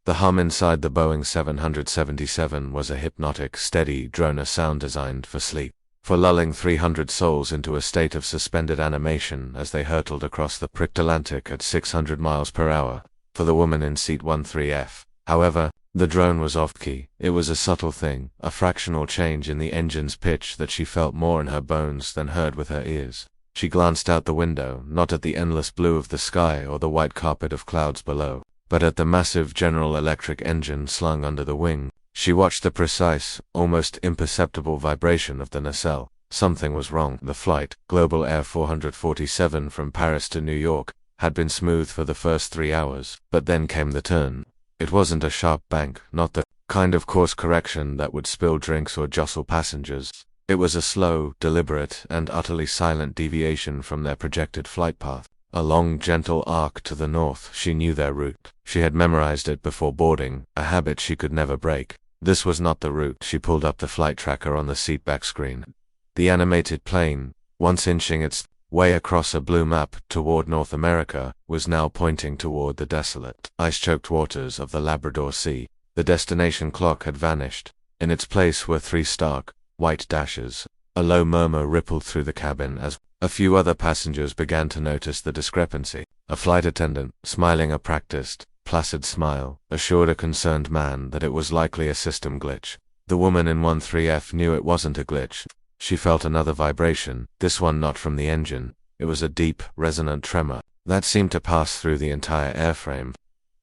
The hum inside the Boeing 777 was a hypnotic, steady droner sound designed for sleep, for lulling 300 souls into a state of suspended animation as they hurtled across the pricked Atlantic at 600 miles per hour. For the woman in seat 13F, however, the drone was off-key. It was a subtle thing, a fractional change in the engine's pitch that she felt more in her bones than heard with her ears. She glanced out the window, not at the endless blue of the sky or the white carpet of clouds below, but at the massive General Electric engine slung under the wing. She watched the precise, almost imperceptible vibration of the nacelle. Something was wrong. The flight, Global Air 447 from Paris to New York, had been smooth for the first 3 hours, but then came the turn. It wasn't a sharp bank, not the kind of course correction that would spill drinks or jostle passengers. It was a slow, deliberate, and utterly silent deviation from their projected flight path. A long, gentle arc to the north. She knew their route. She had memorized it before boarding, a habit she could never break. This was not the route. She pulled up the flight tracker on the seatback screen. The animated plane, once inching its way across a blue map toward North America, was now pointing toward the desolate, ice-choked waters of the Labrador Sea. The destination clock had vanished. In its place were 3 stark, white dashes. A low murmur rippled through the cabin as a few other passengers began to notice the discrepancy. A flight attendant, smiling a practiced, placid smile, assured a concerned man that it was likely a system glitch. The woman in 13F knew it wasn't a glitch. She felt another vibration, this one not from the engine. It was a deep, resonant tremor that seemed to pass through the entire airframe.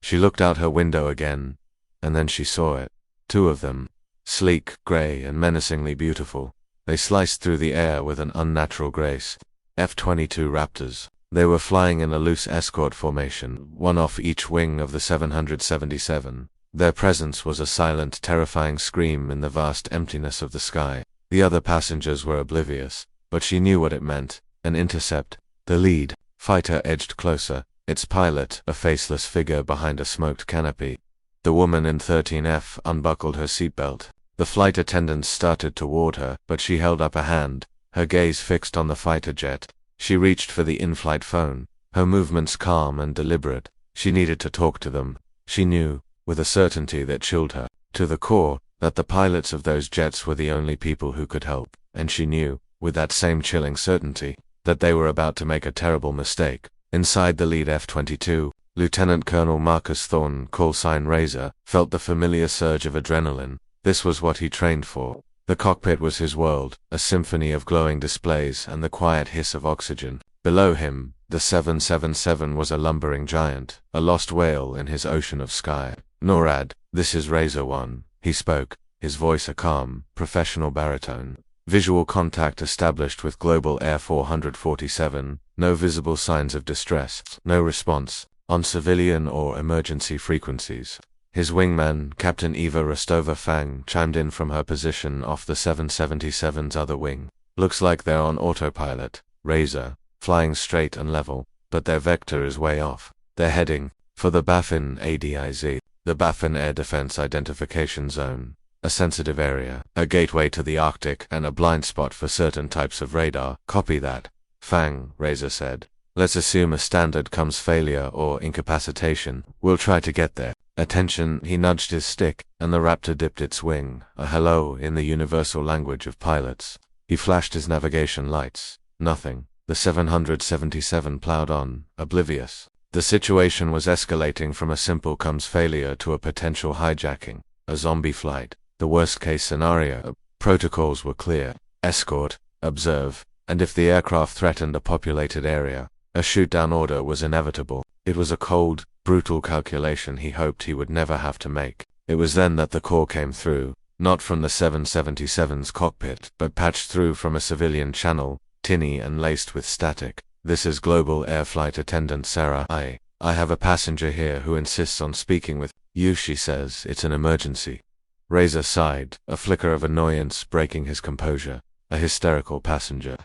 She looked out her window again, and then she saw it. 2 of them, sleek, gray, and menacingly beautiful. They sliced through the air with an unnatural grace. F-22 Raptors. They were flying in a loose escort formation, one off each wing of the 777. Their presence was a silent, terrifying scream in the vast emptiness of the sky. The other passengers were oblivious, but she knew what it meant. An intercept. The lead fighter edged closer, its pilot a faceless figure behind a smoked canopy. The woman in 13F unbuckled her seatbelt. The flight attendants started toward her, but she held up a hand, her gaze fixed on the fighter jet. She reached for the in-flight phone, her movements calm and deliberate. She needed to talk to them. She knew, with a certainty that chilled her to the core, that the pilots of those jets were the only people who could help, and she knew, with that same chilling certainty, that they were about to make a terrible mistake. Inside the lead F-22, Lieutenant Colonel Marcus Thorne, callsign Razor, felt the familiar surge of adrenaline. This was what he trained for. The cockpit was his world, a symphony of glowing displays and the quiet hiss of oxygen. Below him, the 777 was a lumbering giant, a lost whale in his ocean of sky. "NORAD, this is Razor One," he spoke, his voice a calm, professional baritone. Visual contact established with Global Air 447, no visible signs of distress, no response, on civilian or emergency frequencies. His wingman, Captain Eva Rostova Fang, chimed in from her position off the 777's other wing. "Looks like they're on autopilot, Razor, flying straight and level, but their vector is way off. They're heading for the Baffin ADIZ, the Baffin Air Defense Identification Zone, a sensitive area, a gateway to the Arctic and a blind spot for certain types of radar." "Copy that, Fang," Razor said. "Let's assume a standard comes failure or incapacitation. We'll try to get there. Attention." He nudged his stick, and the Raptor dipped its wing, a hello in the universal language of pilots. He flashed his navigation lights. Nothing. The 777 plowed on, oblivious. The situation was escalating from a simple comes failure to a potential hijacking, a zombie flight, the worst-case scenario. Protocols were clear. Escort, observe, and if the aircraft threatened a populated area, a shoot-down order was inevitable. It was a cold, brutal calculation he hoped he would never have to make. It was then that the call came through, not from the 777's cockpit, but patched through from a civilian channel, tinny and laced with static. "This is Global Air Flight Attendant Sarah. I have a passenger here who insists on speaking with you. She says it's an emergency." Razor sighed, a flicker of annoyance breaking his composure. A hysterical passenger.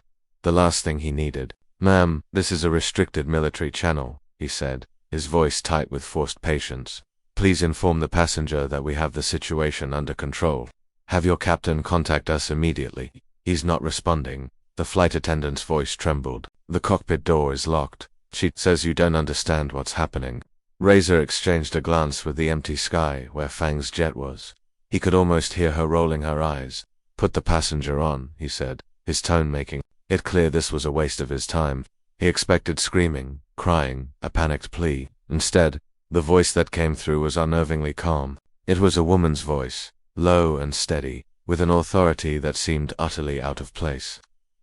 The last thing he needed. "Ma'am, this is a restricted military channel," he said, his voice tight with forced patience. "Please inform the passenger that we have the situation under control. Have your captain contact us immediately. He's not responding." The flight attendant's voice trembled. "The cockpit door is locked. She says you don't understand what's happening." Razor exchanged a glance with the empty sky where Fang's jet was. He could almost hear her rolling her eyes. "Put the passenger on," he said, his tone making it clear this was a waste of his time. He expected screaming, crying, a panicked plea. Instead, the voice that came through was unnervingly calm. It was a woman's voice, low and steady, with an authority that seemed utterly out of place.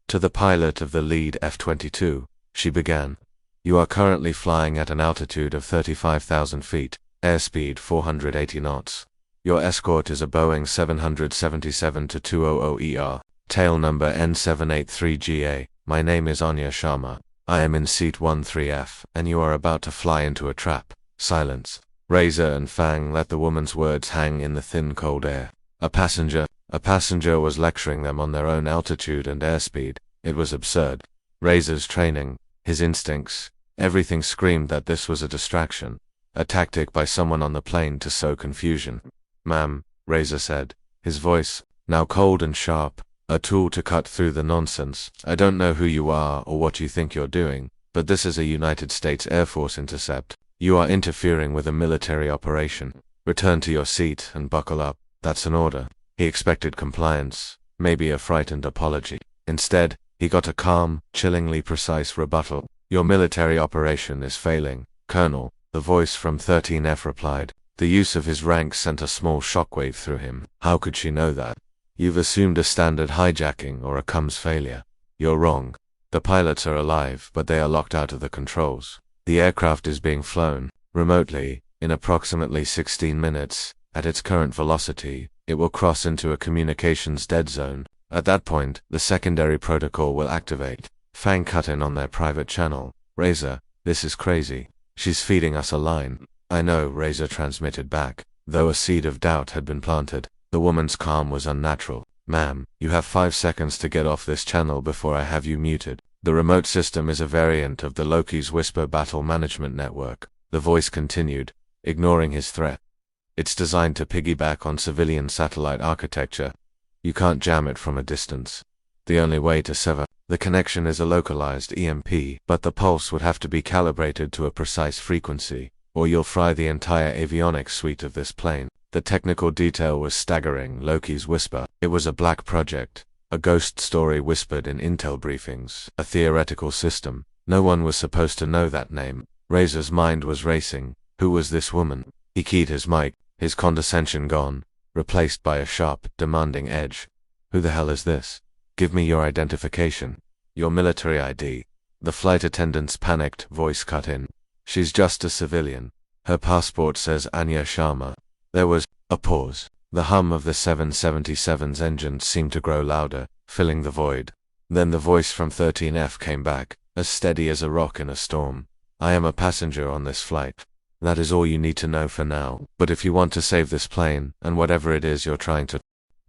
To the pilot of the lead F-22, she began. "You are currently flying at an altitude of 35,000 feet, airspeed 480 knots. Your escort is a Boeing 777-200ER, tail number N783GA. My name is Anya Sharma. I am in seat 13F, and you are about to fly into a trap." Silence. Razor and Fang let the woman's words hang in the thin cold air. A passenger was lecturing them on their own altitude and airspeed. It was absurd. Razor's training, his instincts, everything screamed that this was a distraction, a tactic by someone on the plane to sow confusion. "Ma'am," Razor said, his voice, now cold and sharp, a tool to cut through the nonsense. "I don't know who you are or what you think you're doing, but this is a United States Air Force intercept. You are interfering with a military operation. Return to your seat and buckle up. That's an order." He expected compliance, maybe a frightened apology. Instead, he got a calm, chillingly precise rebuttal. "Your military operation is failing, Colonel," the voice from 13F replied. The use of his rank sent a small shockwave through him. How could she know that? "You've assumed a standard hijacking or a comms failure. You're wrong. The pilots are alive, but they are locked out of the controls. The aircraft is being flown remotely. In approximately 16 minutes, at its current velocity, it will cross into a communications dead zone. At that point, the secondary protocol will activate." Fang cut in on their private channel. "Razor, this is crazy. She's feeding us a line." "I know," Razor transmitted back, though a seed of doubt had been planted. The woman's calm was unnatural. "Ma'am, you have 5 seconds to get off this channel before I have you muted. The remote system is a variant of the Loki's Whisper battle management network," the voice continued, ignoring his threat. "It's designed to piggyback on civilian satellite architecture. You can't jam it from a distance. The only way to sever the connection is a localized EMP, but the pulse would have to be calibrated to a precise frequency, or you'll fry the entire avionics suite of this plane." The technical detail was staggering. Loki's Whisper. It was a black project, a ghost story whispered in intel briefings, a theoretical system. No one was supposed to know that name. Razor's mind was racing. Who was this woman? He keyed his mic, his condescension gone, replaced by a sharp, demanding edge. "Who the hell is this? Give me your identification. Your military ID." The flight attendant's panicked voice cut in. "She's just a civilian. Her passport says Anya Sharma." There was a pause. The hum of the 777's engine seemed to grow louder, filling the void. Then the voice from 13F came back, as steady as a rock in a storm. "I am a passenger on this flight. That is all you need to know for now. But if you want to save this plane, and whatever it is you're trying to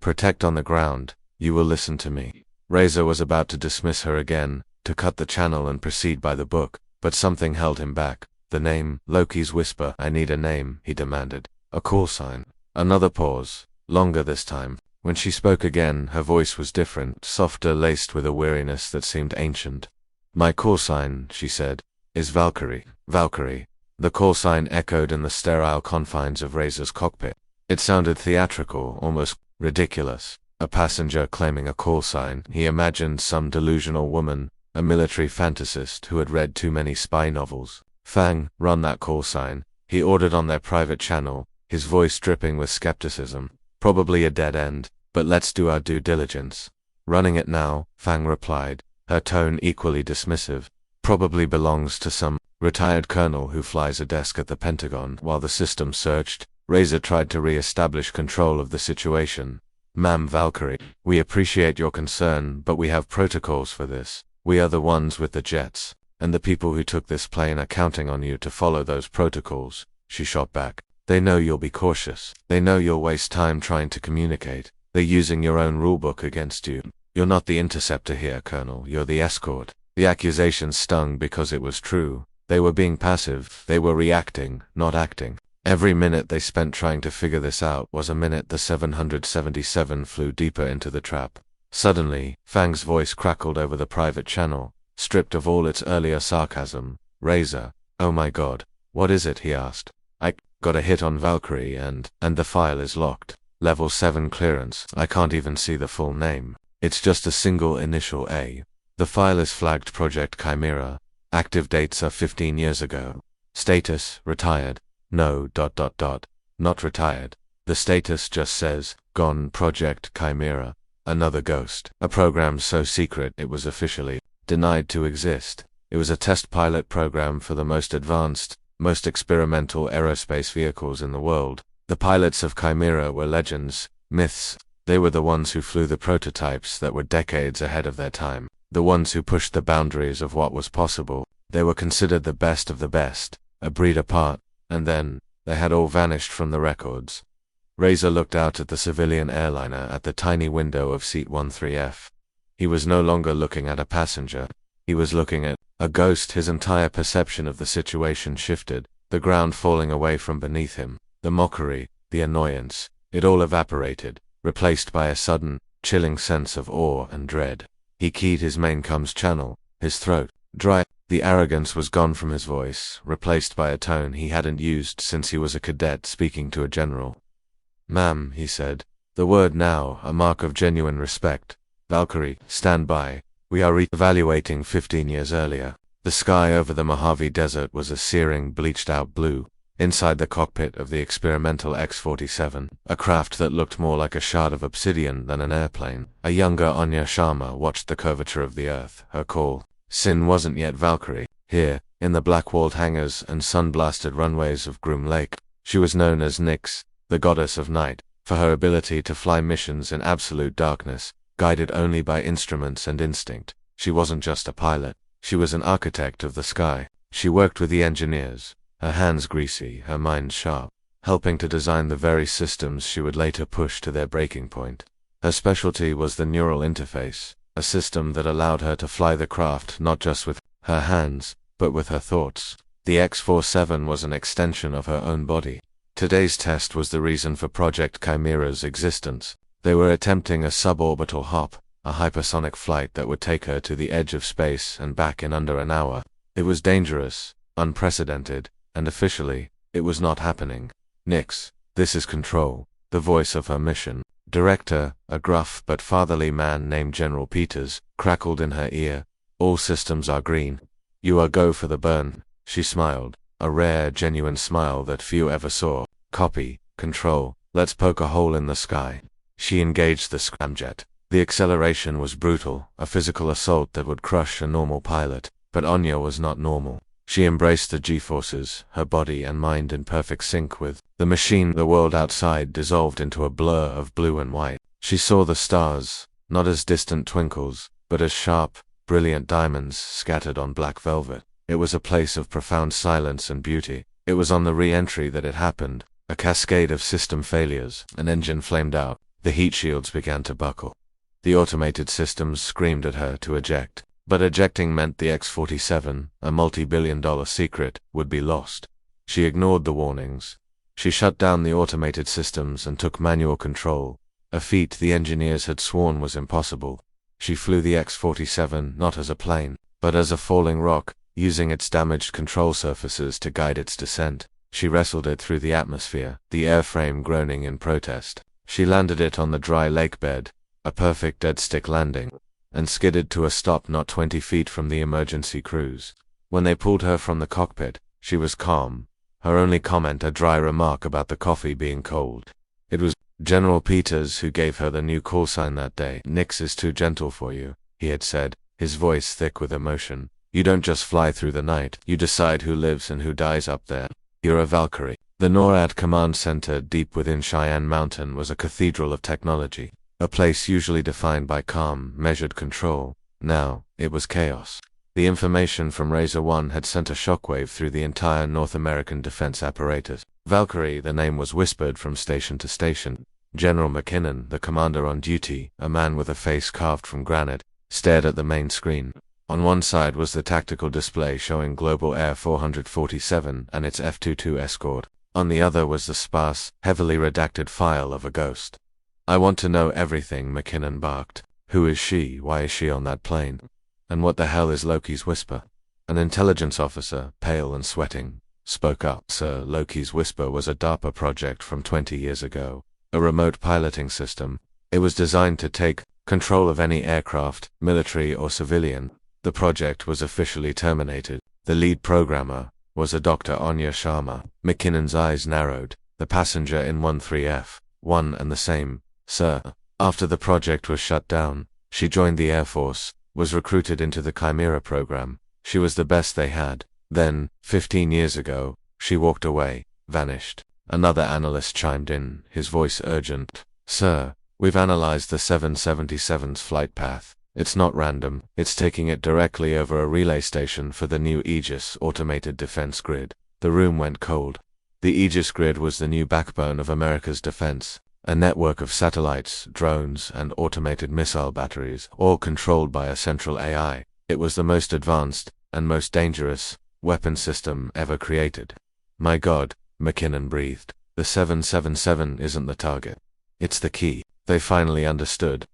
protect on the ground, you will listen to me." Razor was about to dismiss her again, to cut the channel and proceed by the book, but something held him back. "The name, Loki's Whisper. I need a name," he demanded. "A call sign." Another pause, longer this time. When she spoke again, her voice was different, softer, laced with a weariness that seemed ancient. "My call sign," she said, "is Valkyrie." Valkyrie. The call sign echoed in the sterile confines of Razor's cockpit. It sounded theatrical, almost ridiculous. A passenger claiming a call sign. He imagined some delusional woman, a military fantasist who had read too many spy novels. "Fang, run that call sign," he ordered on their private channel, his voice dripping with skepticism. "Probably a dead end, but let's do our due diligence." "Running it now," Fang replied, her tone equally dismissive. "Probably belongs to some retired colonel who flies a desk at the Pentagon." While the system searched, Razor tried to re-establish control of the situation. "Ma'am Valkyrie, we appreciate your concern, but we have protocols for this. We are the ones with the jets, and the people who took this plane are counting on you to follow those protocols," she shot back. "They know you'll be cautious. They know you'll waste time trying to communicate. They're using your own rulebook against you. You're not the interceptor here, Colonel. You're the escort." The accusation stung because it was true. They were being passive. They were reacting, not acting. Every minute they spent trying to figure this out was a minute the 777 flew deeper into the trap. Suddenly, Fang's voice crackled over the private channel, stripped of all its earlier sarcasm. "Razor, oh my God. What is it? He asked. I got a hit on Valkyrie and the file is locked. Level 7 clearance. I can't even see the full name. It's just a single initial A. The file is flagged Project Chimera. Active dates are 15 years ago. Status, retired. No, ... Not retired. The status just says, gone Project Chimera. Another ghost. A program so secret it was officially denied to exist. It was a test pilot program for the most advanced, most experimental aerospace vehicles in the world. The pilots of Chimera were legends, myths. They were the ones who flew the prototypes that were decades ahead of their time. The ones who pushed the boundaries of what was possible. They were considered the best of the best, a breed apart, and then, they had all vanished from the records. Razor looked out at the civilian airliner at the tiny window of seat 13F. He was no longer looking at a passenger. He was looking at a ghost. His entire perception of the situation shifted, the ground falling away from beneath him. The mockery, the annoyance, it all evaporated, replaced by a sudden, chilling sense of awe and dread. He keyed his main comms channel, his throat dry. The arrogance was gone from his voice, replaced by a tone he hadn't used since he was a cadet speaking to a general. Ma'am, he said, the word now a mark of genuine respect. Valkyrie, stand by. We are re-evaluating 15 years earlier. The sky over the Mojave Desert was a searing, bleached-out blue. Inside the cockpit of the experimental X-47, a craft that looked more like a shard of obsidian than an airplane, a younger Anya Sharma watched the curvature of the Earth. Her call Sin wasn't yet Valkyrie. Here, in the black-walled hangars and sun-blasted runways of Groom Lake, she was known as Nyx, the goddess of night, for her ability to fly missions in absolute darkness, guided only by instruments and instinct. She wasn't just a pilot. She was an architect of the sky. She worked with the engineers, her hands greasy, her mind sharp, helping to design the very systems she would later push to their breaking point. Her specialty was the neural interface, a system that allowed her to fly the craft not just with her hands, but with her thoughts. The X-47 was an extension of her own body. Today's test was the reason for Project Chimera's existence. They were attempting a suborbital hop, a hypersonic flight that would take her to the edge of space and back in under an hour. It was dangerous, unprecedented, and officially, it was not happening. Nyx, this is Control, the voice of her mission. Director, a gruff but fatherly man named General Peters, crackled in her ear. All systems are green. You are go for the burn. She smiled, a rare, genuine smile that few ever saw. Copy, Control, let's poke a hole in the sky. She engaged the scramjet. The acceleration was brutal, a physical assault that would crush a normal pilot. But Anya was not normal. She embraced the G-forces, her body and mind in perfect sync with the machine. The world outside dissolved into a blur of blue and white. She saw the stars, not as distant twinkles, but as sharp, brilliant diamonds scattered on black velvet. It was a place of profound silence and beauty. It was on the re-entry that it happened. A cascade of system failures. An engine flamed out. The heat shields began to buckle. The automated systems screamed at her to eject. But ejecting meant the X-47, a multi-billion-dollar secret, would be lost. She ignored the warnings. She shut down the automated systems and took manual control, a feat the engineers had sworn was impossible. She flew the X-47 not as a plane, but as a falling rock, using its damaged control surfaces to guide its descent. She wrestled it through the atmosphere, the airframe groaning in protest. She landed it on the dry lake bed, a perfect dead-stick landing, and skidded to a stop not 20 feet from the emergency crews. When they pulled her from the cockpit, she was calm, her only comment a dry remark about the coffee being cold. It was General Peters who gave her the new call sign that day. Nyx is too gentle for you, he had said, his voice thick with emotion. You don't just fly through the night, you decide who lives and who dies up there. You're a Valkyrie. The NORAD command center deep within Cheyenne Mountain was a cathedral of technology. A place usually defined by calm, measured control. Now, it was chaos. The information from Razor 1 had sent a shockwave through the entire North American defense apparatus. Valkyrie, the name was whispered from station to station. General McKinnon, the commander on duty, a man with a face carved from granite, stared at the main screen. On one side was the tactical display showing Global Air 447 and its F-22 escort. On the other was the sparse, heavily redacted file of a ghost. I want to know everything, McKinnon barked. Who is she? Why is she on that plane? And what the hell is Loki's whisper? An intelligence officer, pale and sweating, spoke up. Sir, Loki's whisper was a DARPA project from 20 years ago. A remote piloting system. It was designed to take control of any aircraft, military or civilian. The project was officially terminated. The lead programmer was a Dr. Anya Sharma. McKinnon's eyes narrowed. The passenger in 13F. One and the same, sir. After the project was shut down, she joined the Air Force, was recruited into the Chimera program. She was the best they had. Then, 15 years ago, she walked away, vanished. Another analyst chimed in, his voice urgent. Sir, we've analyzed the 777's flight path. It's not random, it's taking it directly over a relay station for the new Aegis automated defense grid. The room went cold. The Aegis grid was the new backbone of America's defense. A network of satellites, drones, and automated missile batteries, all controlled by a central AI. It was the most advanced, and most dangerous, weapon system ever created. My God, McKinnon breathed. The 777 isn't the target. It's the key. They finally understood.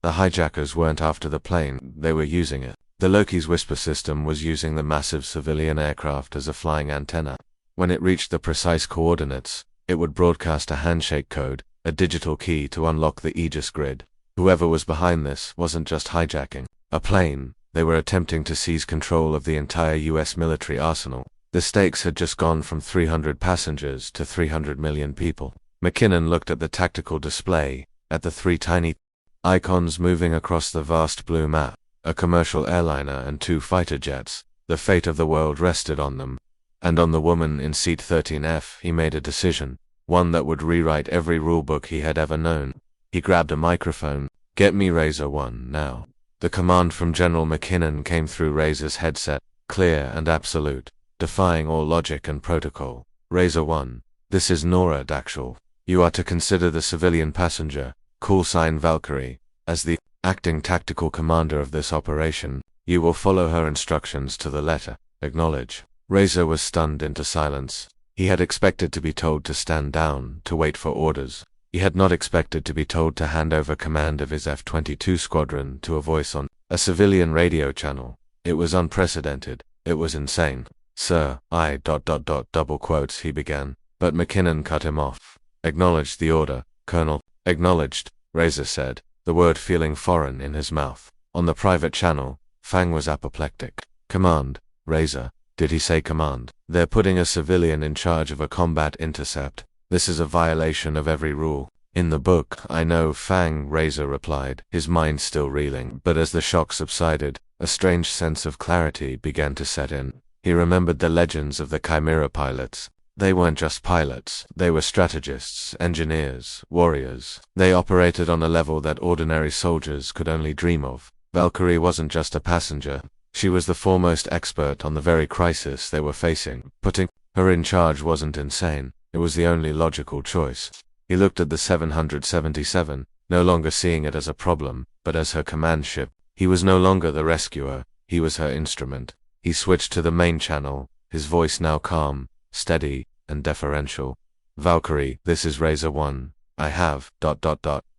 The hijackers weren't after the plane, they were using it. The Loki's whisper system was using the massive civilian aircraft as a flying antenna. When it reached the precise coordinates, it would broadcast a handshake code, a digital key to unlock the Aegis grid. Whoever was behind this wasn't just hijacking a plane, they were attempting to seize control of the entire US military arsenal. The stakes had just gone from 300 passengers to 300 million people. McKinnon looked at the tactical display, at the three tiny icons moving across the vast blue map, a commercial airliner and two fighter jets. The fate of the world rested on them. And on the woman in seat 13F, he made a decision, one that would rewrite every rulebook he had ever known. He grabbed a microphone. Get me Razor 1 now. The command from General McKinnon came through Razor's headset, clear and absolute, defying all logic and protocol. Razor 1, this is Nora Dakshal. You are to consider the civilian passenger, call sign Valkyrie, as the acting tactical commander of this operation. You will follow her instructions to the letter. Acknowledge. Razor was stunned into silence. He had expected to be told to stand down, to wait for orders. He had not expected to be told to hand over command of his F-22 squadron to a voice on a civilian radio channel. It was unprecedented. It was insane. Sir, double quotes he began, but McKinnon cut him off. Acknowledged the order, Colonel. Acknowledged, Razor said, the word feeling foreign in his mouth. On the private channel, Fang was apoplectic. Command, Razor. Did he say command? They're putting a civilian in charge of a combat intercept. This is a violation of every rule. In the book, I know, Fang, Razor replied, his mind still reeling. But as the shock subsided, a strange sense of clarity began to set in. He remembered the legends of the Chimera pilots. They weren't just pilots, they were strategists, engineers, warriors. They operated on a level that ordinary soldiers could only dream of. Valkyrie wasn't just a passenger. She was the foremost expert on the very crisis they were facing. Putting her in charge wasn't insane. It was the only logical choice. He looked at the 777, no longer seeing it as a problem, but as her command ship. He was no longer the rescuer, he was her instrument. He switched to the main channel, his voice now calm, steady, and deferential. Valkyrie, this is Razor 1. I have,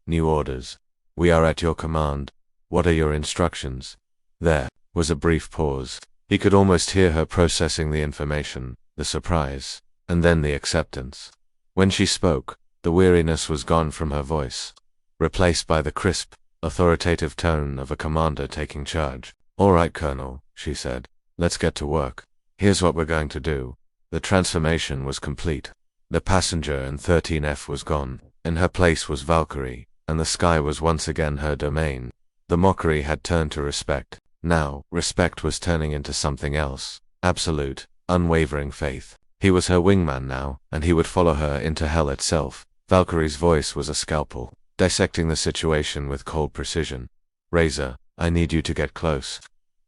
new orders. We are at your command. What are your instructions? There was a brief pause. He could almost hear her processing the information, the surprise, and then the acceptance. When she spoke, the weariness was gone from her voice, replaced by the crisp, authoritative tone of a commander taking charge. All right, Colonel, she said. Let's get to work. Here's what we're going to do. The transformation was complete. The passenger in 13F was gone. In her place was Valkyrie, and the sky was once again her domain. The mockery had turned to respect. Now, respect was turning into something else. Absolute, unwavering faith. He was her wingman now, and he would follow her into hell itself. Valkyrie's voice was a scalpel, dissecting the situation with cold precision. Razor, I need you to get close.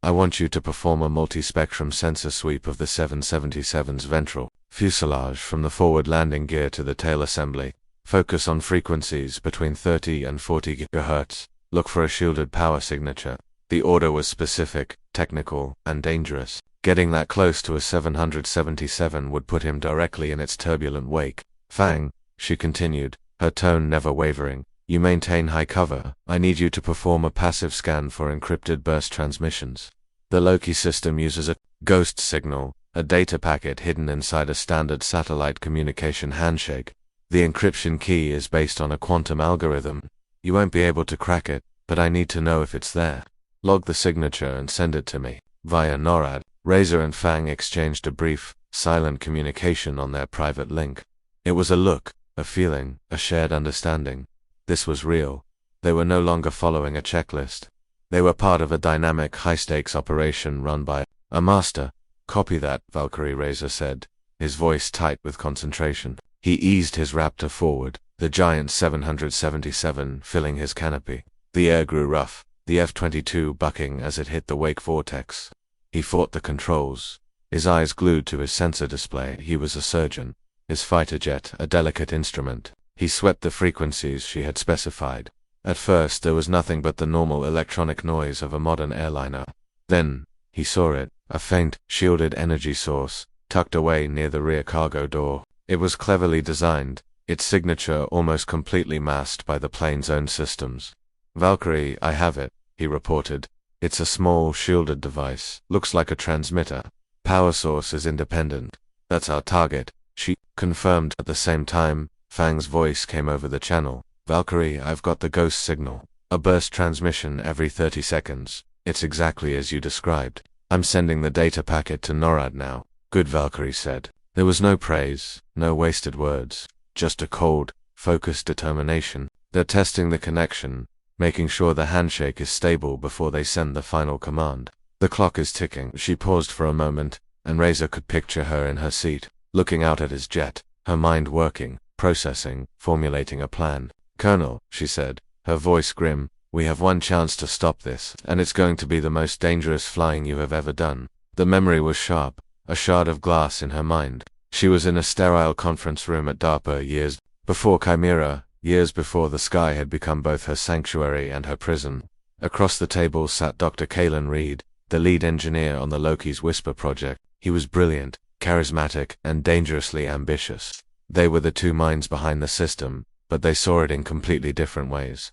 I want you to perform a multi-spectrum sensor sweep of the 777's ventral fuselage from the forward landing gear to the tail assembly. Focus on frequencies between 30 and 40 GHz. Look for a shielded power signature. The order was specific, technical, and dangerous. Getting that close to a 777 would put him directly in its turbulent wake. Fang, she continued, her tone never wavering, you maintain high cover. I need you to perform a passive scan for encrypted burst transmissions. The Loki system uses a ghost signal, a data packet hidden inside a standard satellite communication handshake. The encryption key is based on a quantum algorithm. You won't be able to crack it, but I need to know if it's there. Log the signature and send it to me. Via NORAD, Razor and Fang exchanged a brief, silent communication on their private link. It was a look, a feeling, a shared understanding. This was real. They were no longer following a checklist. They were part of a dynamic, high-stakes operation run by a master. Copy that, Valkyrie Razor said, his voice tight with concentration. He eased his Raptor forward, the giant 777 filling his canopy. The air grew rough, the F-22 bucking as it hit the wake vortex. He fought the controls, his eyes glued to his sensor display. He was a surgeon, his fighter jet a delicate instrument. He swept the frequencies she had specified. At first there was nothing but the normal electronic noise of a modern airliner. Then, he saw it, a faint, shielded energy source, tucked away near the rear cargo door. It was cleverly designed, its signature almost completely masked by the plane's own systems. Valkyrie, I have it, he reported. It's a small, shielded device, looks like a transmitter. Power source is independent. That's our target, she confirmed. At the same time, Fang's voice came over the channel. Valkyrie, I've got the ghost signal. A burst transmission every 30 seconds. It's exactly as you described. I'm sending the data packet to NORAD now. Good, Valkyrie said. There was no praise, no wasted words, just a cold, focused determination. They're testing the connection, making sure the handshake is stable before they send the final command. The clock is ticking. She paused for a moment, and Razor could picture her in her seat, looking out at his jet, her mind working, processing, formulating a plan. Colonel, she said, her voice grim, we have one chance to stop this, and it's going to be the most dangerous flying you have ever done. The memory was sharp, a shard of glass in her mind. She was in a sterile conference room at DARPA years before Chimera, years before the sky had become both her sanctuary and her prison. Across the table sat Dr. Kalen Reed, the lead engineer on the Loki's Whisper project. He was brilliant, charismatic, and dangerously ambitious. They were the two minds behind the system, but they saw it in completely different ways.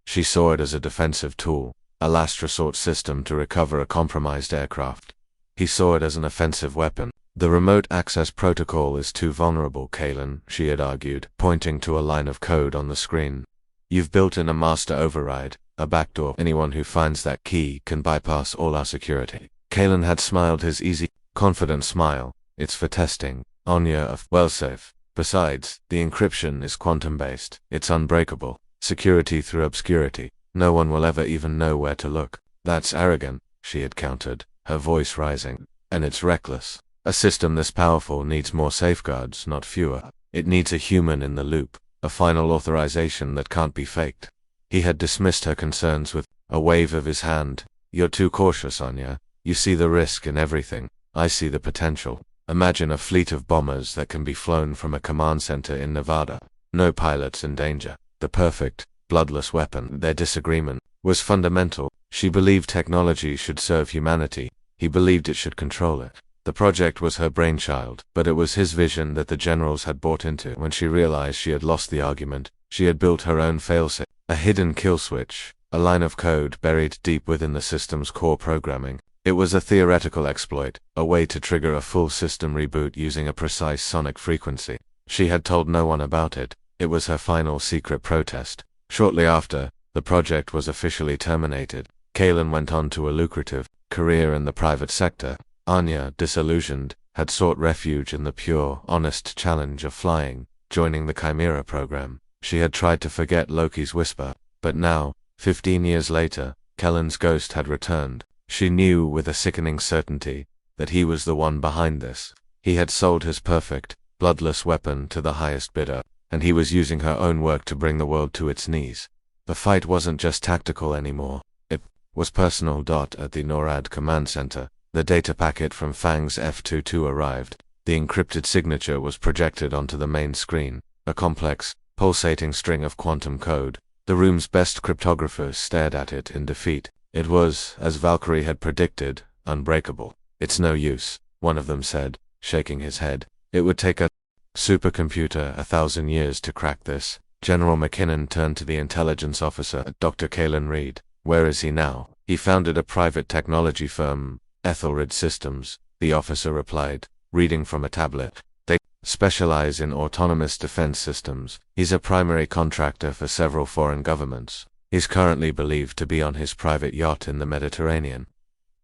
She saw it as a defensive tool, a last resort system to recover a compromised aircraft. He saw it as an offensive weapon. The remote access protocol is too vulnerable, Kalen, she had argued, pointing to a line of code on the screen. You've built in a master override, a backdoor. Anyone who finds that key can bypass all our security. Kalen had smiled his easy, confident smile. It's for testing. Anya, well safe. Besides, the encryption is quantum-based. It's unbreakable. Security through obscurity. No one will ever even know where to look. That's arrogant, she had countered, her voice rising. And it's reckless. A system this powerful needs more safeguards, not fewer. It needs a human in the loop, a final authorization that can't be faked. He had dismissed her concerns with a wave of his hand. You're too cautious, Anya. You see the risk in everything. I see the potential. Imagine a fleet of bombers that can be flown from a command center in Nevada. No pilots in danger. The perfect, bloodless weapon. Their disagreement was fundamental. She believed technology should serve humanity. He believed it should control it. The project was her brainchild, but it was his vision that the generals had bought into. When she realized she had lost the argument, she had built her own failsafe, a hidden kill switch, a line of code buried deep within the system's core programming. It was a theoretical exploit, a way to trigger a full system reboot using a precise sonic frequency. She had told no one about it. It was her final secret protest. Shortly after, the project was officially terminated. Kalen went on to a lucrative career in the private sector. Anya, disillusioned, had sought refuge in the pure, honest challenge of flying, joining the Chimera program. She had tried to forget Loki's Whisper, but now, 15 years later, Kellen's ghost had returned. She knew with a sickening certainty that he was the one behind this. He had sold his perfect, bloodless weapon to the highest bidder, and he was using her own work to bring the world to its knees. The fight wasn't just tactical anymore. It was personal. At the NORAD command center, the data packet from Fang's F-22 arrived. The encrypted signature was projected onto the main screen, a complex, pulsating string of quantum code. The room's best cryptographers stared at it in defeat. It was, as Valkyrie had predicted, unbreakable. It's no use, one of them said, shaking his head. It would take a supercomputer 1,000 years to crack this. General McKinnon turned to the intelligence officer, Dr. Kalen Reed. Where is he now? He founded a private technology firm, Ethelred Systems. the officer replied, reading from a tablet. They specialize in autonomous defense systems. He's a primary contractor for several foreign governments. He's currently believed to be on his private yacht in the Mediterranean.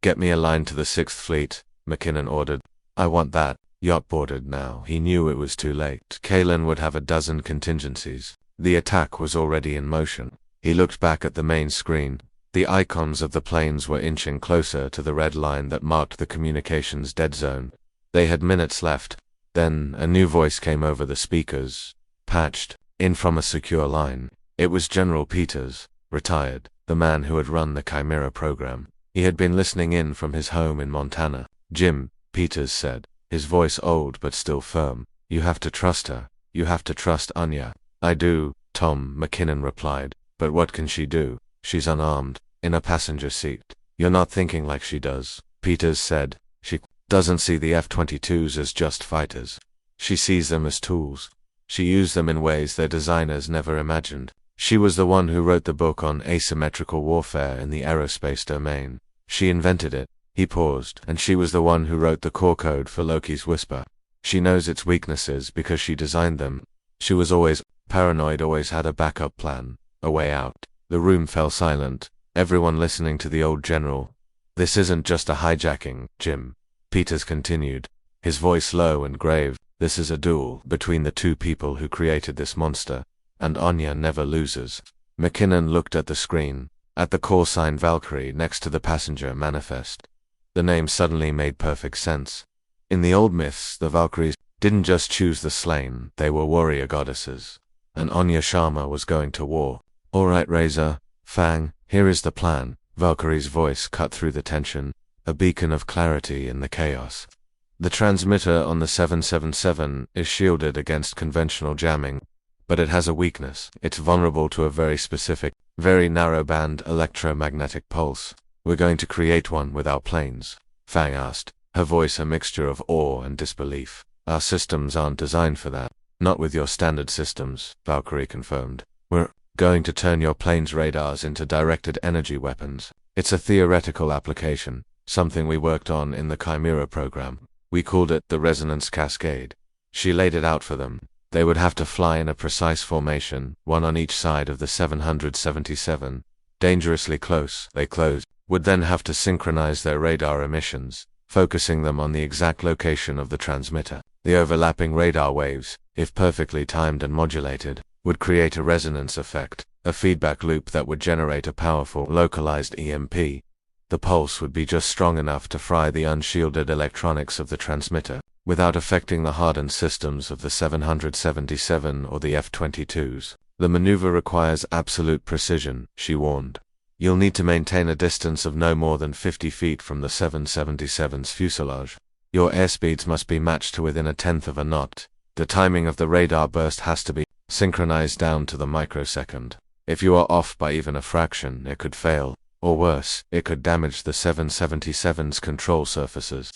Get me a line to the 6th Fleet, McKinnon ordered. I want that yacht boarded now. He knew it was too late. Kalen would have a dozen contingencies. The attack was already in motion. He looked back at the main screen. The icons of the planes were inching closer to the red line that marked the communications dead zone. They had minutes left. Then a new voice came over the speakers, patched in from a secure line. It was General Peters, retired, the man who had run the Chimera program. He had been listening in from his home in Montana. Jim, Peters said, his voice old but still firm. You have to trust her. You have to trust Anya. I do, Tom, McKinnon replied. But what can she do? She's unarmed, in a passenger seat. You're not thinking like she does, Peters said. She doesn't see the F-22s as just fighters. She sees them as tools. She used them in ways their designers never imagined. She was the one who wrote the book on asymmetrical warfare in the aerospace domain. She invented it. He paused, and she was the one who wrote the core code for Loki's Whisper. She knows its weaknesses because she designed them. She was always paranoid, always had a backup plan, a way out. The room fell silent, everyone listening to the old general. This isn't just a hijacking, Jim, Peters continued, his voice low and grave. This is a duel between the two people who created this monster, and Anya never loses. McKinnon looked at the screen, at the call sign Valkyrie next to the passenger manifest. The name suddenly made perfect sense. In the old myths, the Valkyries didn't just choose the slain, they were warrior goddesses. And Anya Sharma was going to war. All right, Razor, Fang, here is the plan. Valkyrie's voice cut through the tension, a beacon of clarity in the chaos. The transmitter on the 777 is shielded against conventional jamming, but it has a weakness. It's vulnerable to a very specific, very narrow-band electromagnetic pulse. We're going to create one with our planes, Fang asked, her voice a mixture of awe and disbelief. Our systems aren't designed for that. Not with your standard systems, Valkyrie confirmed. We're going to turn your plane's radars into directed energy weapons. It's a theoretical application, something we worked on in the Chimera program. We called it the Resonance Cascade. She laid it out for them. They would have to fly in a precise formation, one on each side of the 777, dangerously close. They would then have to synchronize their radar emissions, focusing them on the exact location of the transmitter. The overlapping radar waves, if perfectly timed and modulated, would create a resonance effect, a feedback loop that would generate a powerful, localized EMP. The pulse would be just strong enough to fry the unshielded electronics of the transmitter, without affecting the hardened systems of the 777 or the F-22s. The maneuver requires absolute precision, she warned. You'll need to maintain a distance of no more than 50 feet from the 777's fuselage. Your airspeeds must be matched to within a tenth of a knot. The timing of the radar burst has to be synchronized down to the microsecond. If you are off by even a fraction, it could fail. Or worse, it could damage the 777's control surfaces.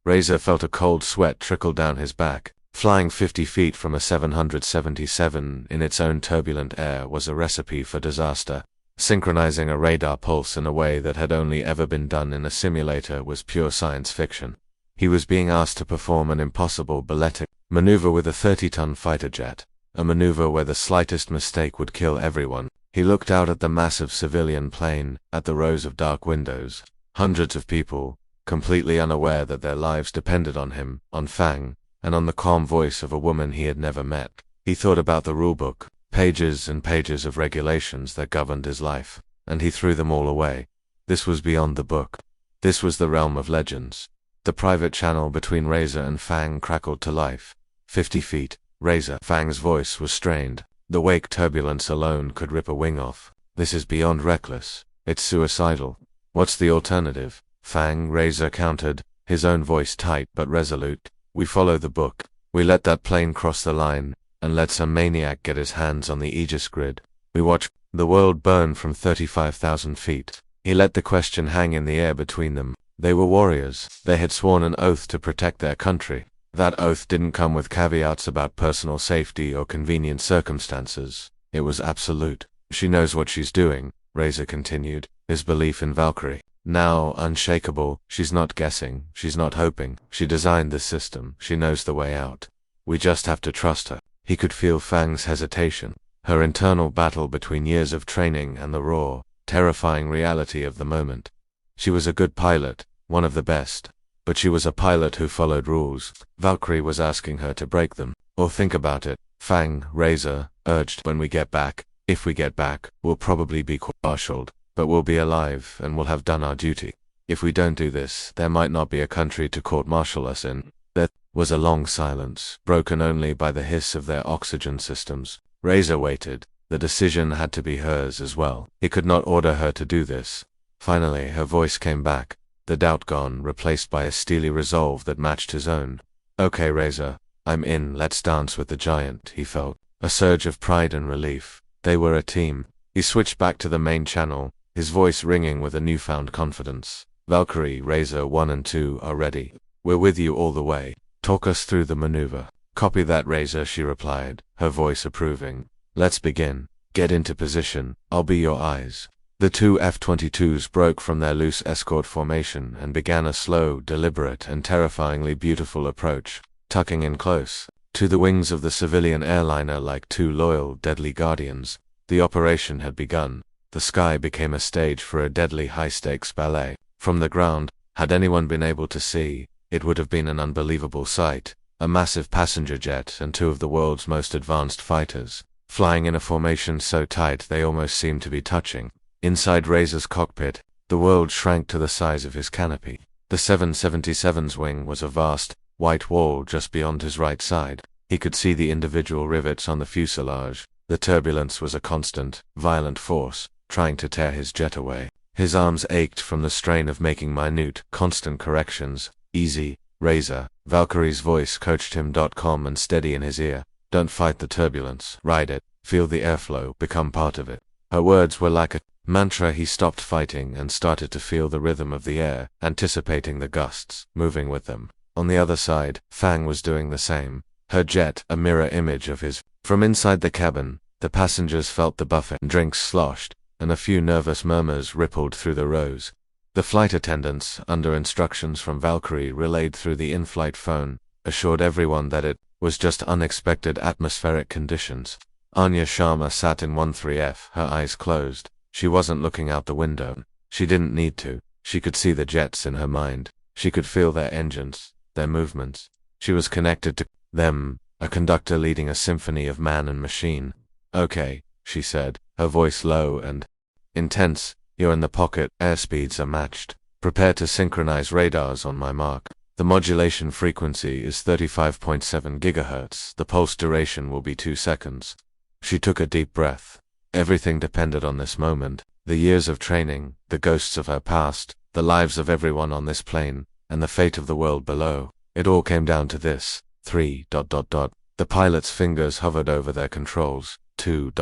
Razor felt a cold sweat trickle down his back. Flying 50 feet from a 777 in its own turbulent air was a recipe for disaster. Synchronizing a radar pulse in a way that had only ever been done in a simulator was pure science fiction. He was being asked to perform an impossible balletic maneuver with a 30-ton fighter jet, a maneuver where the slightest mistake would kill everyone. He looked out at the massive civilian plane, at the rows of dark windows, hundreds of people, completely unaware that their lives depended on him, on Fang, and on the calm voice of a woman he had never met. He thought about the rulebook, pages and pages of regulations that governed his life, and he threw them all away. This was beyond the book. This was the realm of legends. The private channel between Razor and Fang crackled to life. 50 feet. Razor. Fang's voice was strained. The wake turbulence alone could rip a wing off. This is beyond reckless. It's suicidal. What's the alternative? Fang, Razor countered, his own voice tight but resolute. We follow the book. We let that plane cross the line, and let some maniac get his hands on the Aegis grid. We watch the world burn from 35,000 feet. He let the question hang in the air between them. They were warriors. They had sworn an oath to protect their country. That oath didn't come with caveats about personal safety or convenient circumstances. It was absolute. She knows what she's doing, Razor continued, his belief in Valkyrie. Now unshakable, she's not guessing, she's not hoping. She designed this system, she knows the way out. We just have to trust her. He could feel Fang's hesitation, her internal battle between years of training and the raw, terrifying reality of the moment. She was a good pilot, one of the best, but she was a pilot who followed rules. Valkyrie was asking her to break them, or think about it. Fang, Razor, urged, when we get back, if we get back, we'll probably be marshaled, but we'll be alive and we'll have done our duty. If we don't do this, there might not be a country to court-martial us in. There was a long silence, broken only by the hiss of their oxygen systems. Razor waited. The decision had to be hers as well. He could not order her to do this. Finally, her voice came back, the doubt gone, replaced by a steely resolve that matched his own. Okay, Razor, I'm in, let's dance with the giant, he felt. A surge of pride and relief. They were a team. He switched back to the main channel, his voice ringing with a newfound confidence. Valkyrie, Razor 1 and 2 are ready. We're with you all the way. Talk us through the maneuver. Copy that, Razor, she replied, her voice approving. Let's begin. Get into position. I'll be your eyes. The two F-22s broke from their loose escort formation and began a slow, deliberate, and terrifyingly beautiful approach, tucking in close to the wings of the civilian airliner like two loyal, deadly guardians. The operation had begun. The sky became a stage for a deadly high-stakes ballet. From the ground, had anyone been able to see, it would have been an unbelievable sight. A massive passenger jet and two of the world's most advanced fighters, flying in a formation so tight they almost seemed to be touching. Inside Razor's cockpit, the world shrank to the size of his canopy. The 777's wing was a vast, white wall just beyond his right side. He could see the individual rivets on the fuselage. The turbulence was a constant, violent force, trying to tear his jet away. His arms ached from the strain of making minute, constant corrections. Easy, Razor, Valkyrie's voice coached him. Calm and steady in his ear. Don't fight the turbulence, ride it, feel the airflow, become part of it. Her words were like a mantra. He stopped fighting and started to feel the rhythm of the air, anticipating the gusts, moving with them. On the other side, Fang was doing the same. Her jet, a mirror image of his. From inside the cabin, the passengers felt the buffet. Drinks sloshed, and a few nervous murmurs rippled through the rows. The flight attendants, under instructions from Valkyrie relayed through the in-flight phone, assured everyone that it was just unexpected atmospheric conditions. Anya Sharma sat in 13F, her eyes closed. She wasn't looking out the window. She didn't need to. She could see the jets in her mind. She could feel their engines, their movements. She was connected to them, a conductor leading a symphony of man and machine. Okay, she said, her voice low and intense. You're in the pocket, airspeeds are matched. Prepare to synchronize radars on my mark. The modulation frequency is 35.7 GHz. The pulse duration will be 2 seconds. She took a deep breath. Everything depended on this moment. The years of training, the ghosts of her past, the lives of everyone on this plane, and the fate of the world below. It all came down to this. 3. The pilot's fingers hovered over their controls. 2.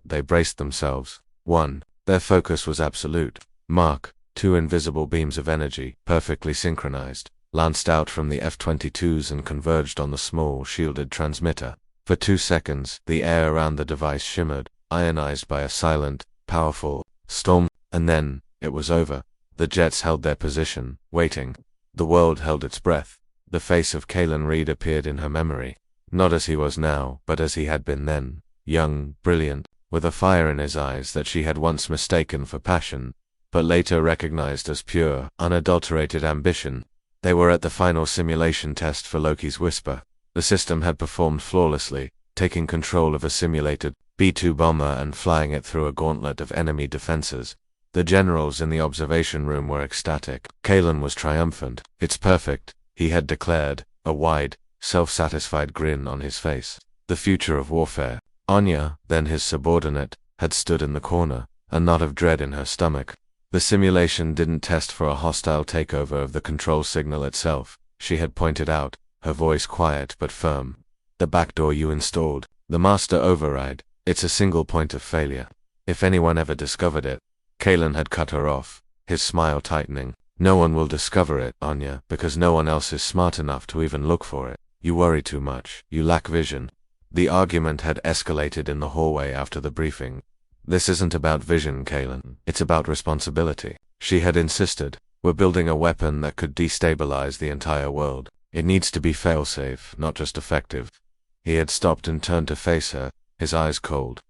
They braced themselves. 1. Their focus was absolute. Mark, two invisible beams of energy, perfectly synchronized, lanced out from the F-22s and converged on the small, shielded transmitter. For 2 seconds, the air around the device shimmered, ionized by a silent, powerful storm, and then, it was over. The jets held their position, waiting. The world held its breath. The face of Kalen Reed appeared in her memory. Not as he was now, but as he had been then. Young, brilliant, with a fire in his eyes that she had once mistaken for passion, but later recognized as pure, unadulterated ambition. They were at the final simulation test for Loki's Whisper. The system had performed flawlessly, taking control of a simulated B-2 bomber and flying it through a gauntlet of enemy defenses. The generals in the observation room were ecstatic. Kalen was triumphant. It's perfect, he had declared, a wide, self-satisfied grin on his face. The future of warfare. Anya, then his subordinate, had stood in the corner, a knot of dread in her stomach. The simulation didn't test for a hostile takeover of the control signal itself, she had pointed out, her voice quiet but firm. The backdoor you installed, the master override, it's a single point of failure. If anyone ever discovered it. Kalen had cut her off, his smile tightening. No one will discover it, Anya, because no one else is smart enough to even look for it. You worry too much, you lack vision. The argument had escalated in the hallway after the briefing. This isn't about vision, Kalen. It's about responsibility. She had insisted. We're building a weapon that could destabilize the entire world. It needs to be failsafe, not just effective. He had stopped and turned to face her, his eyes cold.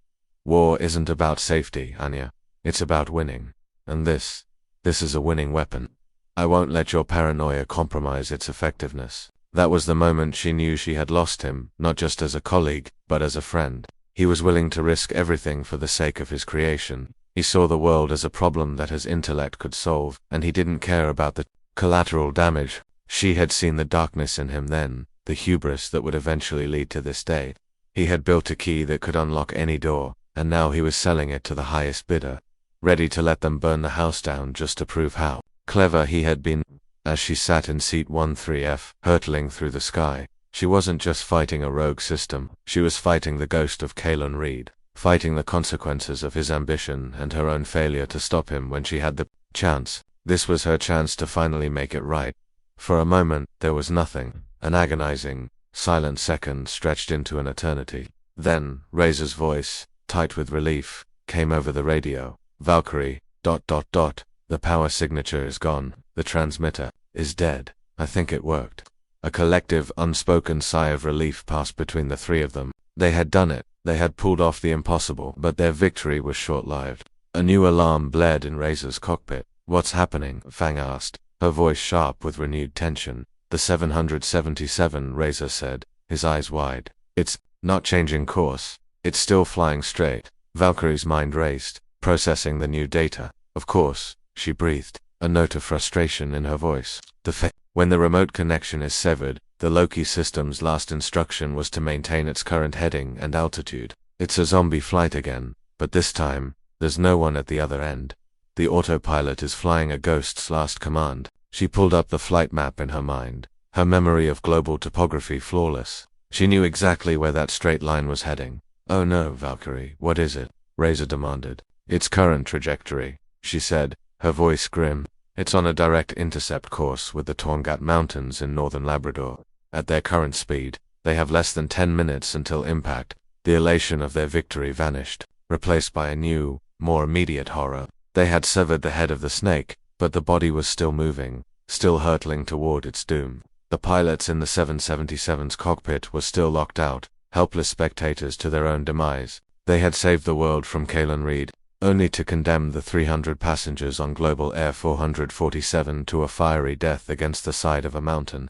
War isn't about safety, Anya. It's about winning. And this is a winning weapon. I won't let your paranoia compromise its effectiveness. That was the moment she knew she had lost him, not just as a colleague, but as a friend. He was willing to risk everything for the sake of his creation. He saw the world as a problem that his intellect could solve, and he didn't care about the collateral damage. She had seen the darkness in him then, the hubris that would eventually lead to this day. He had built a key that could unlock any door, and now he was selling it to the highest bidder, ready to let them burn the house down just to prove how clever he had been. As she sat in seat 13F, hurtling through the sky, she wasn't just fighting a rogue system, she was fighting the ghost of Kalen Reed, fighting the consequences of his ambition and her own failure to stop him when she had the chance. This was her chance to finally make it right. For a moment, there was nothing. An agonizing, silent second stretched into an eternity. Then, Razor's voice, tight with relief, came over the radio. Valkyrie, ... The power signature is gone. The transmitter is dead. I think it worked. A collective, unspoken sigh of relief passed between the three of them. They had done it. They had pulled off the impossible, but their victory was short-lived. A new alarm blared in Razor's cockpit. What's happening? Fang asked, her voice sharp with renewed tension. The 777, Razor said, his eyes wide. It's not changing course. It's still flying straight. Valkyrie's mind raced, processing the new data. Of course, she breathed, a note of frustration in her voice. When the remote connection is severed, the Loki system's last instruction was to maintain its current heading and altitude. It's a zombie flight again, but this time, there's no one at the other end. The autopilot is flying a ghost's last command. She pulled up the flight map in her mind, her memory of global topography flawless. She knew exactly where that straight line was heading. Oh no, Valkyrie, what is it? Razor demanded. Its current trajectory, she said, her voice grim. It's on a direct intercept course with the Torngat Mountains in northern Labrador. At their current speed, they have less than 10 minutes until impact. The elation of their victory vanished, replaced by a new, more immediate horror. They had severed the head of the snake, but the body was still moving, still hurtling toward its doom. The pilots in the 777's cockpit were still locked out, helpless spectators to their own demise. They had saved the world from Kalen Reed, only to condemn the 300 passengers on Global Air 447 to a fiery death against the side of a mountain.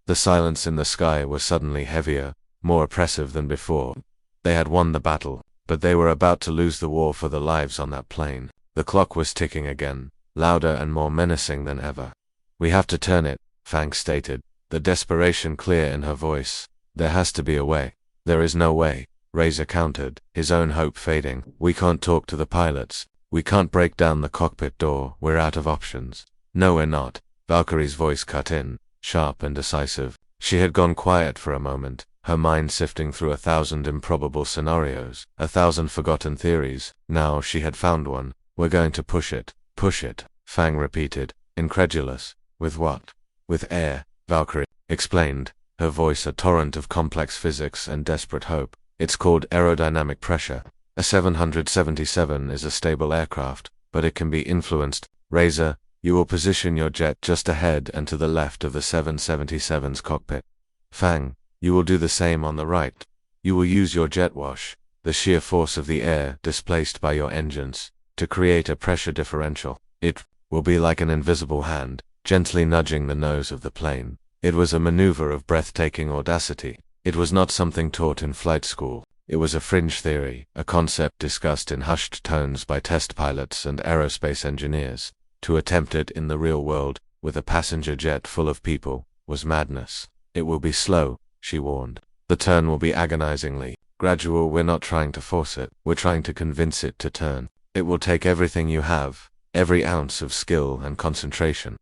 The silence in the sky was suddenly heavier, more oppressive than before. They had won the battle, but they were about to lose the war for their lives on that plane. The clock was ticking again, louder and more menacing than ever. We have to turn it, Fang stated, the desperation clear in her voice. There has to be a way. There is no way, Razor countered, his own hope fading. We can't talk to the pilots. We can't break down the cockpit door. We're out of options. No, we're not. Valkyrie's voice cut in, sharp and decisive. She had gone quiet for a moment, her mind sifting through 1,000 improbable scenarios, 1,000 forgotten theories. Now she had found one. We're going to push it. Push it, Fang repeated, incredulous. With what? With air, Valkyrie explained, her voice a torrent of complex physics and desperate hope. It's called aerodynamic pressure. A 777 is a stable aircraft, but it can be influenced. Razor, you will position your jet just ahead and to the left of the 777's cockpit. Fang, you will do the same on the right. You will use your jet wash, the sheer force of the air displaced by your engines, to create a pressure differential. It will be like an invisible hand, gently nudging the nose of the plane. It was a maneuver of breathtaking audacity. It was not something taught in flight school. It was a fringe theory, a concept discussed in hushed tones by test pilots and aerospace engineers. To attempt it in the real world, with a passenger jet full of people, was madness. It will be slow, she warned. The turn will be agonizingly gradual. We're not trying to force it. We're trying to convince it to turn. It will take everything you have, every ounce of skill and concentration.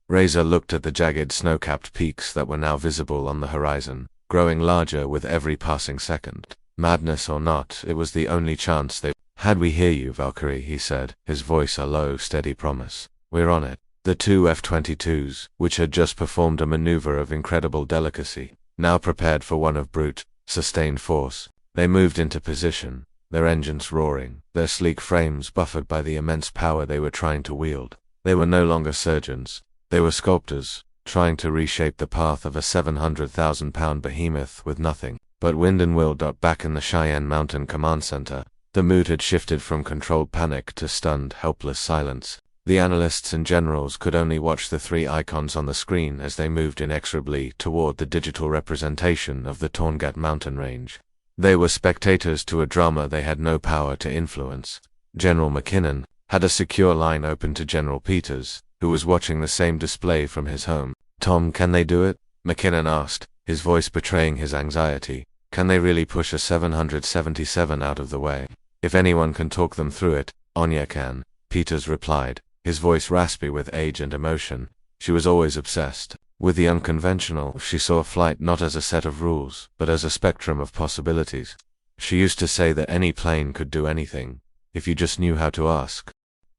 Razor looked at the jagged snow-capped peaks that were now visible on the horizon, growing larger with every passing second. Madness or not, it was the only chance they had. We hear you, Valkyrie, he said, his voice a low, steady promise. We're on it. The two F-22s, which had just performed a maneuver of incredible delicacy, now prepared for one of brute, sustained force. They moved into position, their engines roaring, their sleek frames buffered by the immense power they were trying to wield. They were no longer surgeons. They were sculptors, trying to reshape the path of a 700,000-pound behemoth with nothing but wind and will. Back in the Cheyenne Mountain Command Center, the mood had shifted from controlled panic to stunned, helpless silence. The analysts and generals could only watch the three icons on the screen as they moved inexorably toward the digital representation of the Torngat mountain range. They were spectators to a drama they had no power to influence. General McKinnon had a secure line open to General Peters, who was watching the same display from his home. "Tom, can they do it?" McKinnon asked, his voice betraying his anxiety. "Can they really push a 777 out of the way?" "If anyone can talk them through it, Anya can," Peters replied, his voice raspy with age and emotion. She was always obsessed with the unconventional. She saw flight not as a set of rules, but as a spectrum of possibilities. She used to say that any plane could do anything, if you just knew how to ask.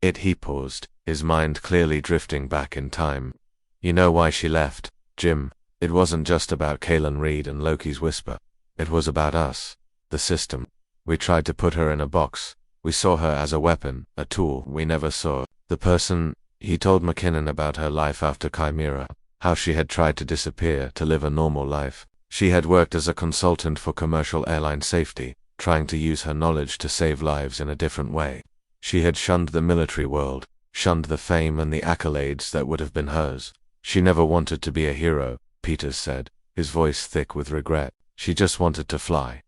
He paused, his mind clearly drifting back in time. "You know why she left, Jim? It wasn't just about Kalen Reed and Loki's whisper. It was about us, the system. We tried to put her in a box. We saw her as a weapon, a tool. We never saw the person." He told McKinnon about her life after Chimera, how she had tried to disappear to live a normal life. She had worked as a consultant for commercial airline safety, trying to use her knowledge to save lives in a different way. She had shunned the military world, shunned the fame and the accolades that would have been hers. She never wanted to be a hero, Peters said, his voice thick with regret. She just wanted to fly.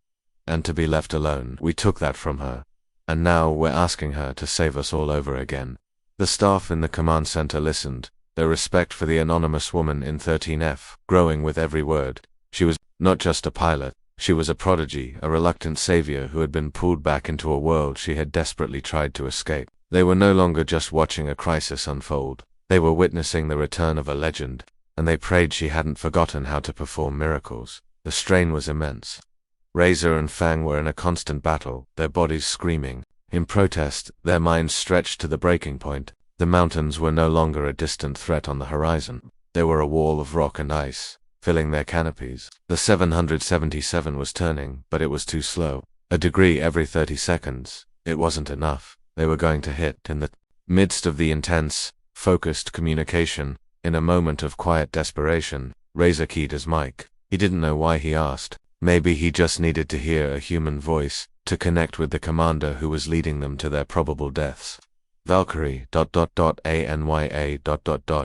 And to be left alone. We took that from her. And now we're asking her to save us all over again. The staff in the command center listened, their respect for the anonymous woman in 13F growing with every word. She was not just a pilot. She was a prodigy, a reluctant savior who had been pulled back into a world she had desperately tried to escape. They were no longer just watching a crisis unfold. They were witnessing the return of a legend, and they prayed she hadn't forgotten how to perform miracles. The strain was immense. Razor and Fang were in a constant battle, their bodies screaming. In protest, their minds stretched to the breaking point. The mountains were no longer a distant threat on the horizon. They were a wall of rock and ice, filling their canopies. The 777 was turning, but it was too slow. A degree every 30 seconds. It wasn't enough. They were going to hit. In the midst of the intense, focused communication, in a moment of quiet desperation, Razor keyed his mic. He didn't know why he asked. Maybe he just needed to hear a human voice, to connect with the commander who was leading them to their probable deaths. "Valkyrie, ANYA,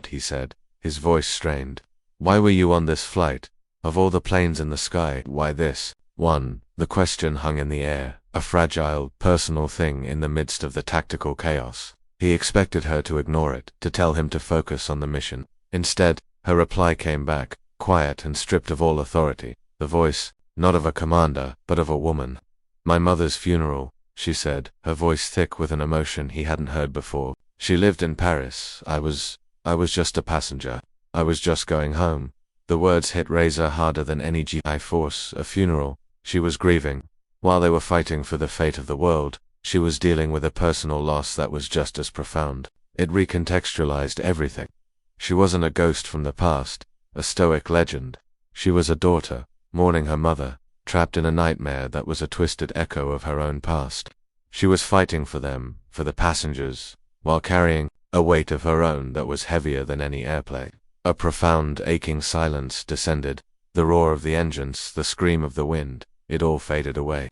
he said, his voice strained. "Why were you on this flight? Of all the planes in the sky, why this one?" The question hung in the air, a fragile, personal thing in the midst of the tactical chaos. He expected her to ignore it, to tell him to focus on the mission. Instead, her reply came back, quiet and stripped of all authority. The voice, not of a commander, but of a woman. "My mother's funeral," she said, her voice thick with an emotion he hadn't heard before. "She lived in Paris. I was just a passenger. I was just going home." The words hit Razor harder than any GI force. A funeral. She was grieving. While they were fighting for the fate of the world, she was dealing with a personal loss that was just as profound. It recontextualized everything. She wasn't a ghost from the past, a stoic legend. She was a daughter, mourning her mother, trapped in a nightmare that was a twisted echo of her own past. She was fighting for them, for the passengers, while carrying a weight of her own that was heavier than any airplane. A profound, aching silence descended. The roar of the engines, the scream of the wind, it all faded away.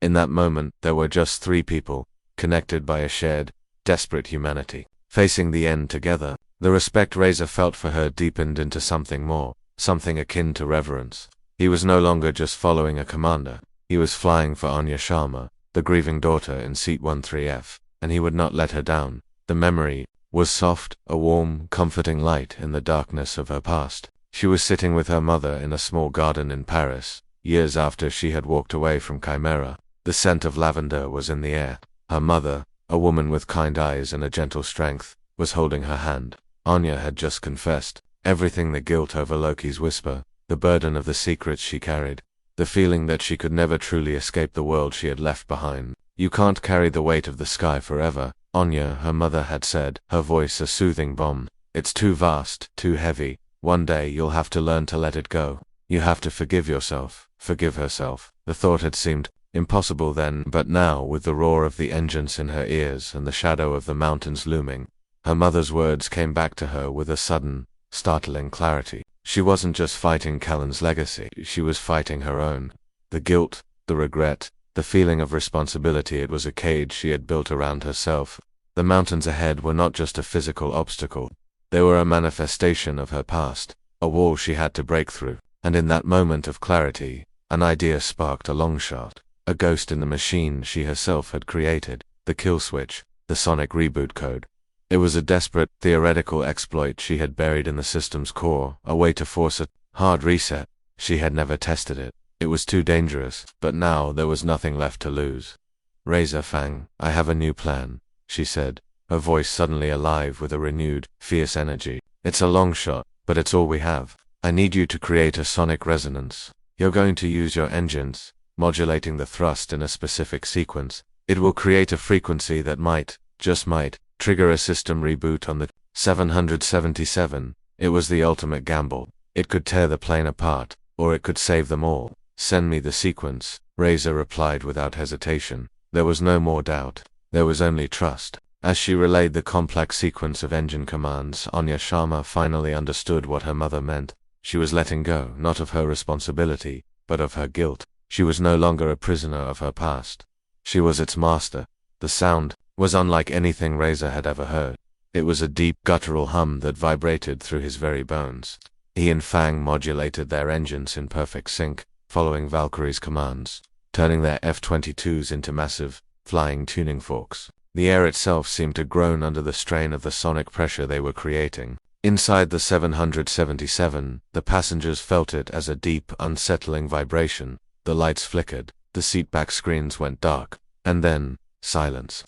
In that moment, there were just three people, connected by a shared, desperate humanity, facing the end together. The respect Razor felt for her deepened into something more, something akin to reverence. He was no longer just following a commander. He was flying for Anya Sharma, the grieving daughter in seat 13F, and he would not let her down. The memory was soft, a warm, comforting light in the darkness of her past. She was sitting with her mother in a small garden in Paris, years after she had walked away from Chimera. The scent of lavender was in the air. Her mother, a woman with kind eyes and a gentle strength, was holding her hand. Anya had just confessed everything: the guilt over Loki's whisper, the burden of the secrets she carried, the feeling that she could never truly escape the world she had left behind. "You can't carry the weight of the sky forever, Anya," her mother had said, her voice a soothing balm. "It's too vast, too heavy. One day you'll have to learn to let it go. You have to forgive yourself." Forgive herself. The thought had seemed impossible then, but now, with the roar of the engines in her ears and the shadow of the mountains looming, Her mother's words came back to her with a sudden, startling clarity. She wasn't just fighting Kellen's legacy, she was fighting her own. The guilt, the regret, the feeling of responsibility. It was a cage she had built around herself. The mountains ahead were not just a physical obstacle. They were a manifestation of her past, a wall she had to break through. And in that moment of clarity, an idea sparked a long shot. A ghost in the machine she herself had created. The kill switch, the sonic reboot code. It was a desperate, theoretical exploit she had buried in the system's core, a way to force a hard reset. She had never tested it. It was too dangerous, but now there was nothing left to lose. "Razor Fang, I have a new plan," she said, her voice suddenly alive with a renewed, fierce energy. "It's a long shot, but it's all we have. I need you to create a sonic resonance. You're going to use your engines, modulating the thrust in a specific sequence. It will create a frequency that might, just might, trigger a system reboot on the 777. It was the ultimate gamble. It could tear the plane apart, or it could save them all. Send me the sequence," Razor replied without hesitation. There was no more doubt. There was only trust. As she relayed the complex sequence of engine commands, Anya Sharma finally understood what her mother meant. She was letting go, not of her responsibility, but of her guilt. She was no longer a prisoner of her past. She was its master. The sound was unlike anything Razor had ever heard. It was a deep, guttural hum that vibrated through his very bones. He and Fang modulated their engines in perfect sync, following Valkyrie's commands, turning their F-22s into massive, flying tuning forks. The air itself seemed to groan under the strain of the sonic pressure they were creating. Inside the 777, the passengers felt it as a deep, unsettling vibration. The lights flickered, the seatback screens went dark, and then, silence.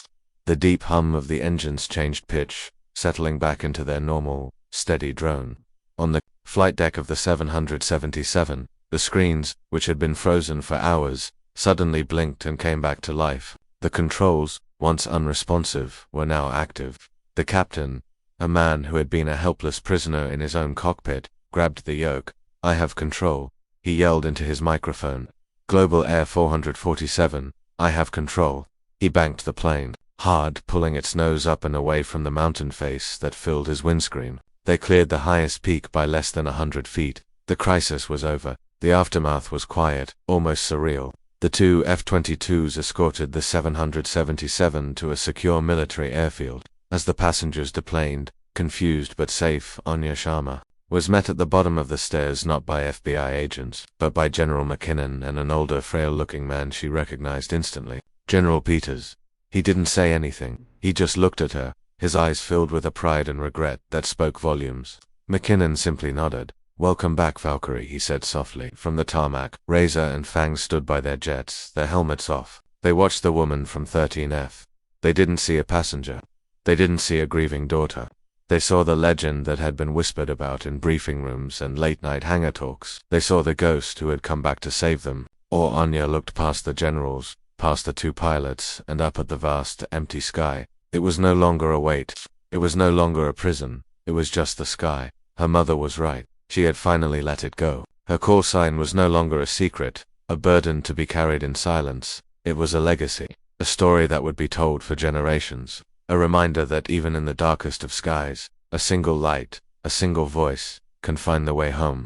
The deep hum of the engines changed pitch, settling back into their normal, steady drone. On the flight deck of the 777, the screens, which had been frozen for hours, suddenly blinked and came back to life. The controls, once unresponsive, were now active. The captain, a man who had been a helpless prisoner in his own cockpit, grabbed the yoke. "I have control," he yelled into his microphone. "Global Air 447, I have control." He banked the plane, hard, pulling its nose up and away from the mountain face that filled his windscreen. They cleared the highest peak by less than 100 feet. The crisis was over. The aftermath was quiet, almost surreal. The two F-22s escorted the 777 to a secure military airfield. As the passengers deplaned, confused but safe, Anya Sharma was met at the bottom of the stairs not by FBI agents, but by General McKinnon and an older, frail-looking man she recognized instantly. General Peters. He didn't say anything. He just looked at her, his eyes filled with a pride and regret that spoke volumes. McKinnon simply nodded. "Welcome back, Valkyrie," he said softly. From the tarmac, Razor and Fang stood by their jets, their helmets off. They watched the woman from 13F. They didn't see a passenger. They didn't see a grieving daughter. They saw the legend that had been whispered about in briefing rooms and late-night hangar talks. They saw the ghost who had come back to save them. Or Anya looked past the generals, past the two pilots, and up at the vast, empty sky. It was no longer a weight. It was no longer a prison. It was just the sky. Her mother was right. She had finally let it go. Her call sign was no longer a secret, a burden to be carried in silence. It was a legacy, a story that would be told for generations. A reminder that even in the darkest of skies, a single light, a single voice, can find the way home.